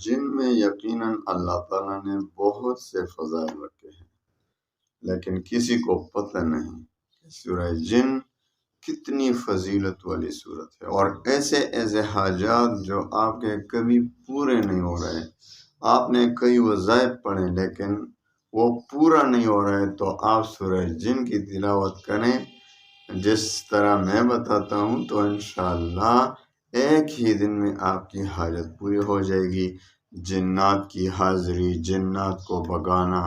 جن میں یقیناً اللہ تعالیٰ نے بہت سے فضائل رکھے ہیں، لیکن کسی کو پتہ نہیں کہ سورہ جن کتنی فضیلت والی صورت ہے، اور ایسے ایسے حاجات جو آپ کے کبھی پورے نہیں ہو رہے، آپ نے کئی وظائف پڑھے لیکن وہ پورا نہیں ہو رہا ہے، تو آپ سورہ جن کی تلاوت کریں جس طرح میں بتاتا ہوں، تو انشاءاللہ ایک ہی دن میں آپ کی حاجت پوری ہو جائے گی۔ جنات کی حاضری، جنات کو بگانا،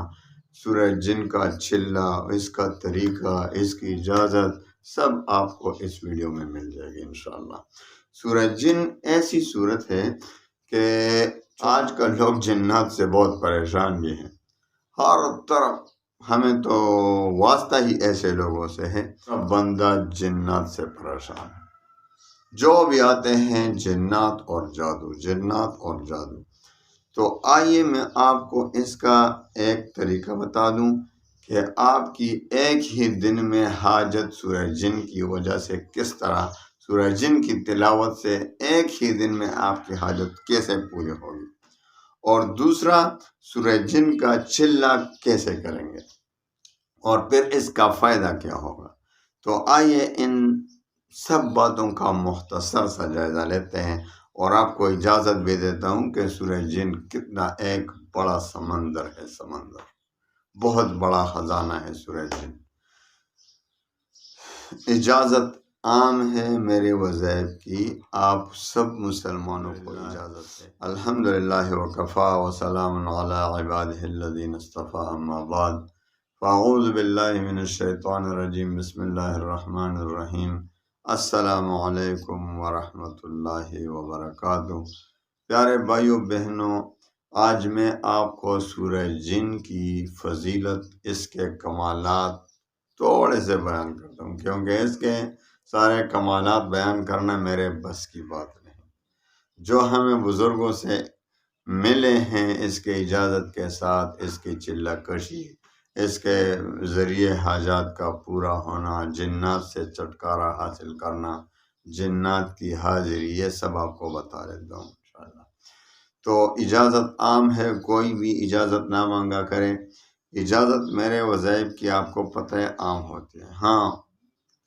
سورہ جن کا چلا، اس کا طریقہ، اس کی اجازت، سب آپ کو اس ویڈیو میں مل جائے گی انشاءاللہ۔ سورہ جن ایسی صورت ہے کہ آج کل لوگ جنات سے بہت پریشان بھی ہیں، ہر طرف ہمیں تو واسطہ ہی ایسے لوگوں سے ہے، بندہ جنات سے پریشان ہے، جو بھی آتے ہیں جنات اور جادو، جنات اور جادو۔ تو آئیے میں آپ کو اس کا ایک طریقہ بتا دوں کہ آپ کی ایک ہی دن میں حاجت سورہ جن کی وجہ سے کس طرح، سورہ جن کی تلاوت سے ایک ہی دن میں آپ کی حاجت کیسے پوری ہوگی، اور دوسرا سورہ جن کا چلا کیسے کریں گے، اور پھر اس کا فائدہ کیا ہوگا۔ تو آئیے ان سب باتوں کا مختصر سا جائزہ لیتے ہیں، اور آپ کو اجازت بھی دیتا ہوں کہ سورہ جن کتنا ایک بڑا سمندر ہے، سمندر بہت بڑا خزانہ ہے سورہ جن۔ اجازت عام ہے میرے وظائف کی، آپ سب مسلمانوں کو اجازت ہے۔ الحمدللہ وکفا وسلام علی عبادہ الذین اصطفیٰ، اما بعد فاعوذ باللہ من الشیطان الرجیم، بسم اللہ الرحمن الرحیم۔ السلام علیکم ورحمۃ اللہ وبرکاتہ۔ پیارے بھائیوں بہنوں، آج میں آپ کو سورہ جن کی فضیلت، اس کے کمالات تھوڑے سے بیان کرتا ہوں، کیونکہ اس کے سارے کمالات بیان کرنا میرے بس کی بات نہیں۔ جو ہمیں بزرگوں سے ملے ہیں اس کے اجازت کے ساتھ، اس کی چلہ کشی، اس کے ذریعے حاجات کا پورا ہونا، جنات سے چھٹکارا حاصل کرنا، جنات کی حاضری، یہ سب آپ کو بتا دیتا ہوں انشاءاللہ۔ تو اجازت عام ہے، کوئی بھی اجازت نہ مانگا کرے۔ اجازت میرے وظائف کی آپ کو پتہ ہے عام ہوتی ہے، ہاں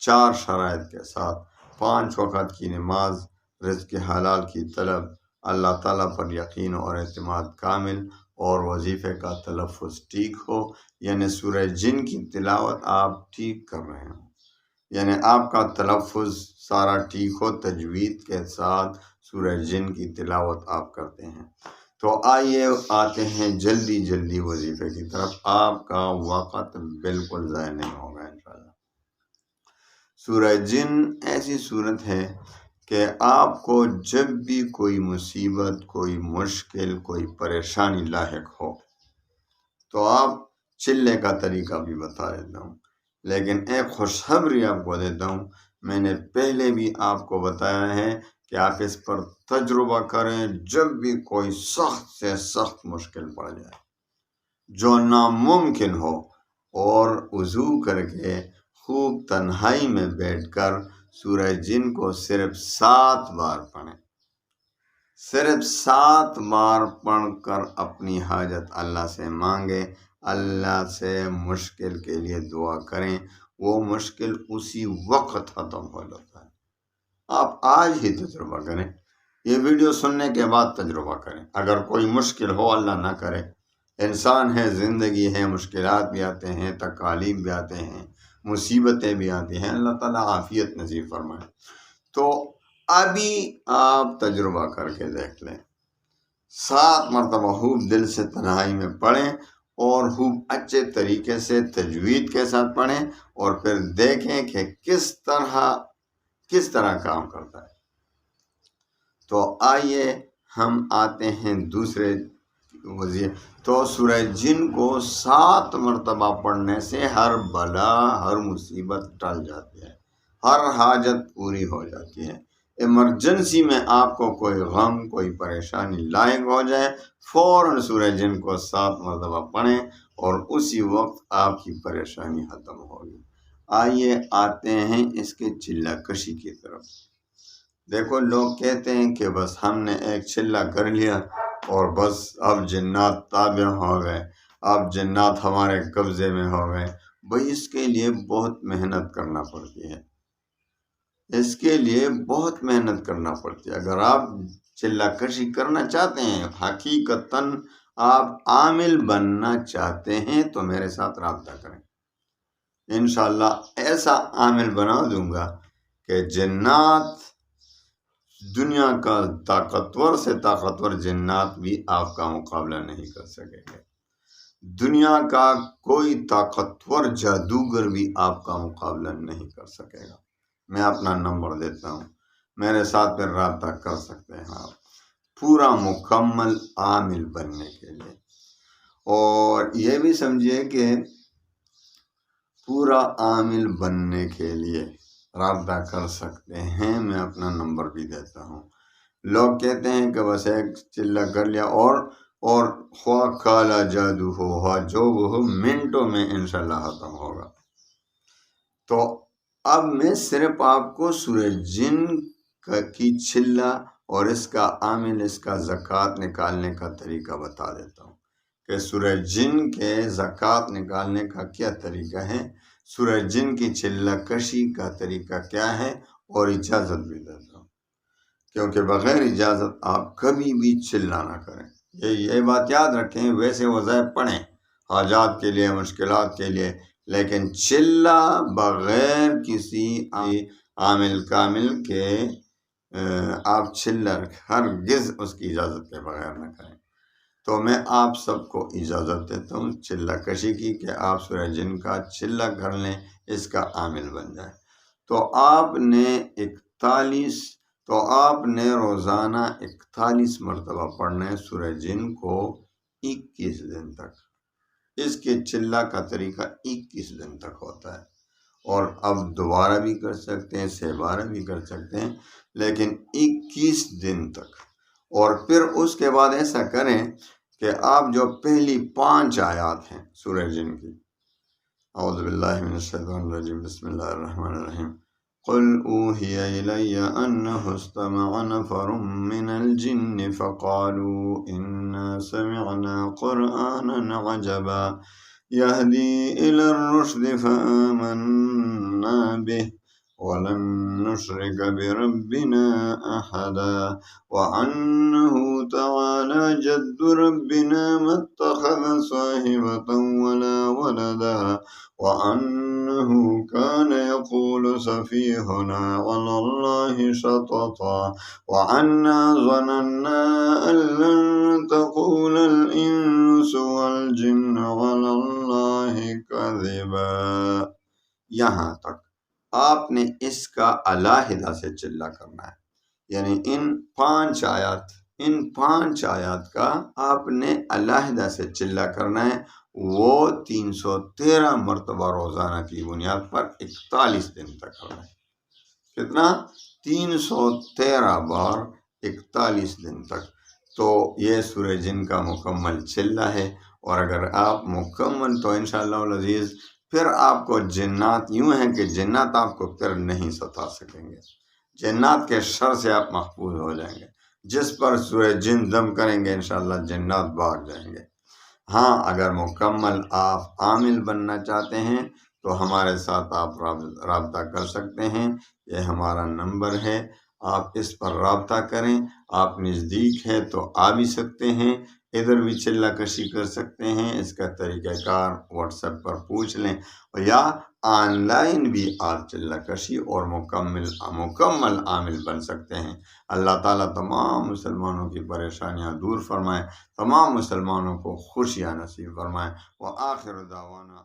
4 شرائط کے ساتھ: 5 وقت کی نماز، رزق حلال کی طلب، اللہ تعالیٰ پر یقین اور اعتماد کامل، اور وظیفے کا تلفظ ٹھیک ہو، یعنی سورہ جن کی تلاوت آپ ٹھیک کر رہے ہوں، یعنی آپ کا تلفظ سارا ٹھیک ہو، تجوید کے ساتھ سورہ جن کی تلاوت آپ کرتے ہیں۔ تو آئیے آتے ہیں جلدی جلدی وظیفے کی طرف، آپ کا وقت بالکل ضائع نہیں ہوگا انشاءاللہ۔ سورہ جن ایسی صورت ہے کہ آپ کو جب بھی کوئی مصیبت، کوئی مشکل، کوئی پریشانی لاحق ہو، تو آپ چلے کا طریقہ بھی بتا دیتا ہوں، لیکن ایک خوشخبری آپ کو دیتا ہوں، میں نے پہلے بھی آپ کو بتایا ہے کہ آپ اس پر تجربہ کریں۔ جب بھی کوئی سخت سے سخت مشکل پڑ جائے، جو ناممکن ہو، اور وضو کر کے خوب تنہائی میں بیٹھ کر سورہ جن کو صرف 7 بار پڑھیں، صرف 7 بار پڑھ کر اپنی حاجت اللہ سے مانگیں، اللہ سے مشکل کے لیے دعا کریں، وہ مشکل اسی وقت ختم ہو جاتا ہے۔ آپ آج ہی تجربہ کریں، یہ ویڈیو سننے کے بعد تجربہ کریں۔ اگر کوئی مشکل ہو، اللہ نہ کرے، انسان ہے، زندگی ہے، مشکلات بھی آتے ہیں، تکالیف بھی آتے ہیں، مصیبتیں بھی آتی ہیں، اللہ تعالیٰ عافیت نصیب فرمائے۔ تو ابھی آپ تجربہ کر کے دیکھ لیں، 7 مرتبہ خوب دل سے تنہائی میں پڑھیں، اور خوب اچھے طریقے سے تجوید کے ساتھ پڑھیں، اور پھر دیکھیں کہ کس طرح کام کرتا ہے۔ تو آئیے ہم آتے ہیں دوسرے وظیفے۔ تو سورہ جن کو 7 مرتبہ پڑھنے سے ہر بلا، ہر مصیبت ٹل جاتی ہے، ہر حاجت پوری ہو جاتی ہے۔ ایمرجنسی میں آپ کو کوئی غم، کوئی پریشانی لاحق ہو جائے، فوراً سورہ جن کو 7 مرتبہ پڑھیں، اور اسی وقت آپ کی پریشانی ختم ہوگی۔ آئیے آتے ہیں اس کے چلہ کشی کی طرف۔ دیکھو، لوگ کہتے ہیں کہ بس ہم نے ایک چلہ کر لیا اور بس اب جنات تابع ہو گئے، اب جنات ہمارے قبضے میں ہو گئے۔ بھائی اس کے لیے بہت محنت کرنا پڑتی ہے، اس کے لیے بہت محنت کرنا پڑتی ہے۔ اگر آپ چلہ کشی کرنا چاہتے ہیں، حقیقتاً آپ عامل بننا چاہتے ہیں تو میرے ساتھ رابطہ کریں، انشاءاللہ ایسا عامل بنا دوں گا کہ جنات، دنیا کا طاقتور سے طاقتور جنات بھی آپ کا مقابلہ نہیں کر سکیں گے، دنیا کا کوئی طاقتور جادوگر بھی آپ کا مقابلہ نہیں کر سکے گا۔ میں اپنا نمبر دیتا ہوں، میرے ساتھ پھر رابطہ کر سکتے ہیں آپ پورا مکمل عامل بننے کے لیے۔ اور یہ بھی سمجھیے کہ پورا عامل بننے کے لیے رابطہ کر سکتے ہیں، میں اپنا نمبر بھی دیتا ہوں۔ لوگ کہتے ہیں کہ بس ایک چلہ کر لیا اور خواہ کالا جادو ہو جو وہ ہو، منٹوں میں انشاءاللہ ختم ہوگا۔ تو اب میں صرف آپ کو سورہ جن کی چلہ اور اس کا عامل، اس کا زکوٰۃ نکالنے کا طریقہ بتا دیتا ہوں کہ سورہ جن کے زکوٰۃ نکالنے کا کیا طریقہ ہے، سورہ جن کی چلہ کشی کا طریقہ کیا ہے، اور اجازت بھی دیتا ہوں، کیونکہ بغیر اجازت آپ کبھی بھی چلہ نہ کریں۔ یہ بات یاد رکھیں، ویسے وظائف پڑھیں حاجات کے لیے، مشکلات کے لیے، لیکن چلہ بغیر کسی عامل کامل کے آپ چلہ ہرگز اس کی اجازت کے بغیر نہ کریں۔ تو میں آپ سب کو اجازت دیتا ہوں چلہ کشی کی، کہ آپ سورہ جن کا چلہ کر لیں، اس کا عامل بن جائے۔ تو آپ نے روزانہ 41 مرتبہ پڑھنا ہے سورہ جن کو 21 دن تک۔ اس کے چلہ کا طریقہ 21 دن تک ہوتا ہے، اور اب دوبارہ بھی کر سکتے ہیں، 6 بار بھی کر سکتے ہیں، لیکن 21 دن تک۔ اور پھر اس کے بعد ایسا کریں کہ آپ جو پہلی 5 آیات ہیں سورہ جن کی، اعوذ باللہ من الشیطان الرجیم، بسم اللہ الرحمن الرحیم، قل اوحی الی انہ استمع نفر من الجن فقالوا انا سمعنا قرآنا عجبا یہدی الی الرشد فآمنا به ولن نشرک بربنا احدا وانہ تعالی جد ربنا ما اتخذ صاحبۃ ولا ولدا وانہ کان یقول سفیہنا علی اللہ شططا وَأَنَّا ظَنَنَّا أَن لَّن تَقُولَ الْإِنسُ وَالْجِنُّ عَلَى اللَّهِ كَذِبًا۔ یہاں تک آپ نے اس کا علیحدہ سے چلہ کرنا ہے، یعنی ان 5 آیات کا آپ نے علیحدہ سے چلہ کرنا ہے، وہ 313 مرتبہ روزانہ کی بنیاد پر 41 دن تک کرنا ہے۔ کتنا؟ 313 بار 41 دن تک۔ تو یہ سورہ جن کا مکمل چلہ ہے، اور اگر آپ مکمل تو انشاءاللہ العزیز پھر آپ کو جنات یوں ہیں کہ جنات آپ کو پھر نہیں ستا سکیں گے، جنات کے شر سے آپ محفوظ ہو جائیں گے۔ جس پر سورہ جن دم کریں گے انشاءاللہ جنات بھاگ جائیں گے۔ ہاں، اگر مکمل آپ عامل بننا چاہتے ہیں تو ہمارے ساتھ آپ رابطہ کر سکتے ہیں، یہ ہمارا نمبر ہے، آپ اس پر رابطہ کریں۔ آپ نزدیک ہے تو آ بھی سکتے ہیں، ادھر بھی چلہ کشی کر سکتے ہیں، اس کا طریقہ کار واٹس ایپ پر پوچھ لیں، یا آن لائن بھی آپ چلہ کشی اور مکمل عامل بن سکتے ہیں۔ اللہ تعالیٰ تمام مسلمانوں کی پریشانیاں دور فرمائے، تمام مسلمانوں کو خوشیاں نصیب فرمائے۔ وآخر دعوانا